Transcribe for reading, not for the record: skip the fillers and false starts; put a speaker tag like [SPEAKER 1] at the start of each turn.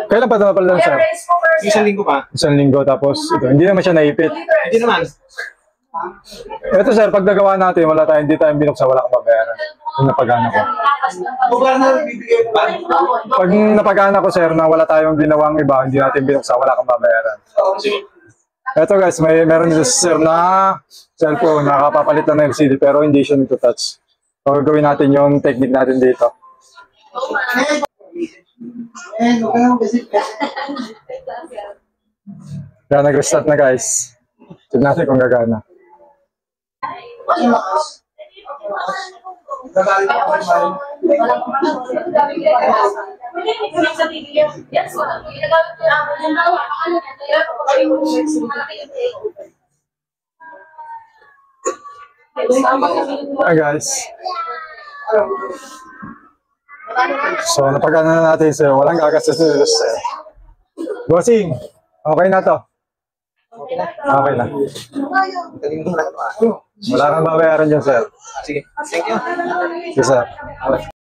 [SPEAKER 1] Kailan pa napalitan, sir?
[SPEAKER 2] Isang linggo pa.
[SPEAKER 1] Isang linggo, tapos ito, hindi naman siya naipit.
[SPEAKER 2] Hindi naman.
[SPEAKER 1] Ito, sir, pag nagawa natin, hindi tayong binuksan, wala kang babayaran. Kung napagana ko. Pag napagana ko, sir, na wala tayong ginawang iba, hindi natin binuksan, wala kang babayaran.
[SPEAKER 2] Sige.
[SPEAKER 1] Ito guys, meron dito sir na cellphone, nakapapalit na ng LCD pero hindi siya nito-touch. So gawin natin yung technique natin dito. Kaya nag-restart na guys. Tignan natin kung gagana. Hi guys. So napagana na natin sir. Walang gagastos nito sir. Bossing, okay na to? Okay na. Wala kang babayaran dyan sir.
[SPEAKER 2] Sige. Thank you.
[SPEAKER 1] Yes sir.